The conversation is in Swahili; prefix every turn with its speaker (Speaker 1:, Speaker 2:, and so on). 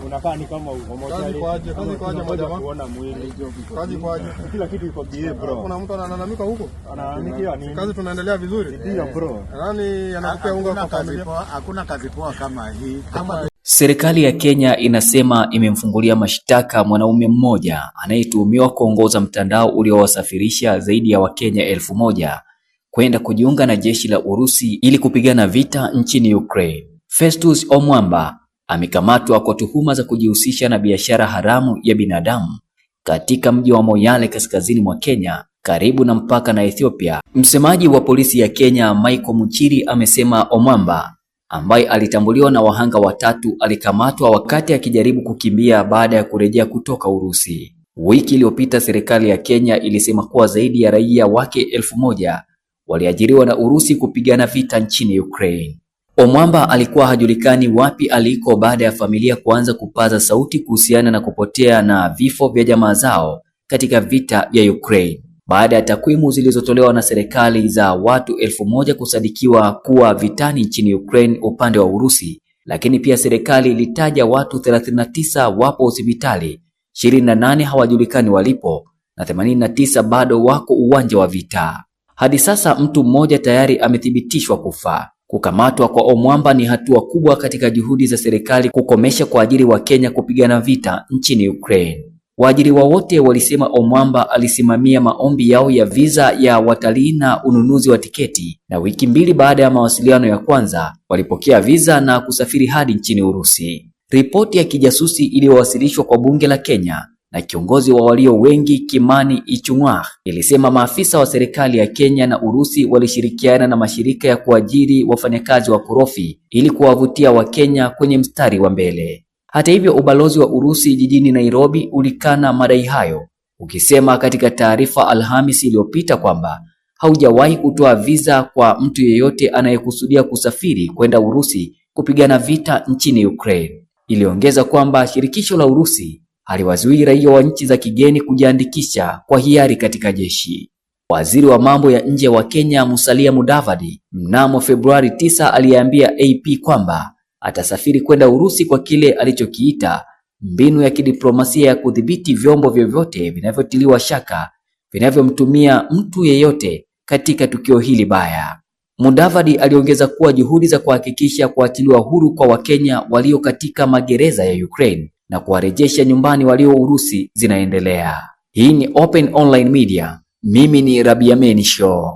Speaker 1: Unakaa ni kama umoja.
Speaker 2: Kazi kwaje majamaa?
Speaker 1: Kuona mwili.
Speaker 2: Kazi kwaje?
Speaker 1: Kila kitu iko bie bro.
Speaker 2: Kuna mtu analalamika huko?
Speaker 1: Analalamika nini?
Speaker 2: Kazi tunaendelea vizuri?
Speaker 1: Ndio bro.
Speaker 2: Nani anakupea unga kwa familia?
Speaker 3: Hakuna kazi poa kama hii.
Speaker 4: Serikali ya Kenya inasema imemfungulia mashtaka mwanaume mmoja anayetuhumiwa kuongoza mtandao uliowasafirisha zaidi ya Wakenya 1000 kwenda kujiunga na jeshi la Urusi ili kupigana vita nchini Ukraine. Festus Omwamba amekamatwa kwa tuhuma za kujihusisha na biashara haramu ya binadamu katika mji wa Moyale kaskazini mwa Kenya karibu na mpaka na Ethiopia. Msemaji wa polisi ya Kenya Michael Muchiri amesema Omwamba ambaye alitambuliwa na wahanga watatu alikamatwa wakati akijaribu kukimbia baada ya kurejea kutoka Urusi. Wiki iliyopita serikali ya Kenya ilisema kuwa zaidi ya raia wake 1000 waliajiriwa na Urusi kupigana vita nchini Ukraine. Omwamba alikuwa hajulikani wapi aliko baada ya familia kuanza kupaza sauti kuhusiana na kupotea na vifo vya jamaa zao katika vita vya Ukraine. Baada ya takwimu zilizotolewa na serikali za watu 1000 kusadikiwa kuwa vitani nchini Ukraine upande wa Urusi, lakini pia serikali ilitaja watu 39 wapo hospitali, 28 hawajulikani walipo na 89 bado wako uwanja wa vita. Hadi sasa mtu mmoja tayari amethibitishwa kufa. Kukamatwa kwa Omwamba ni hatua kubwa katika juhudi za serikali kukomesha kuajiri wa Kenya kupigana vita nchini Ukraine. Waajiriwa wote walisema Omwamba alisimamia maombi yao ya visa ya watalii na ununuzi wa tiketi, na wiki mbili baada ya mawasiliano ya kwanza walipokea visa na kusafiri hadi nchini Urusi. Ripoti ya kijasusi iliyowasilishwa kwa bunge la Kenya na kiongozi wa walio wengi Kimani Ichung'wah ilisema maafisa wa serikali ya Kenya na Urusi walishirikiana na mashirika ya kuajiri wafanyakazi wa korofi ili kuwavutia Wakenya kwenye mstari wa mbele. Hata hivyo, ubalozi wa Urusi jijini Nairobi ulikana madai hayo, ukisema katika taarifa Alhamisi iliyopita kwamba haujawahi kutoa visa kwa mtu yeyote anayekusudia kusafiri kwenda Urusi kupigana vita nchini Ukraine. Iliongeza kwamba shirikisho la Urusi haliwazuii raia wa nchi za kigeni kujiandikisha kwa hiari katika jeshi. Waziri wa mambo ya nje wa Kenya Musalia Mudavadi mnamo Februari 9 aliambia AP kwamba atasafiri kwenda Urusi kwa kile alichokiita mbinu ya kidiplomasia ya kudhibiti vyombo vyovyote vinavyotiliwa shaka vinavyomtumia mtu yeyote katika tukio hili baya. Mudavadi aliongeza kuwa juhudi za kuhakikisha kuachiliwa huru kwa Wakenya walio katika magereza ya Ukraine na kuwarejesha nyumbani walio Urusi zinaendelea. Hii ni Open Online Media. Mimi ni Rabiameni Show.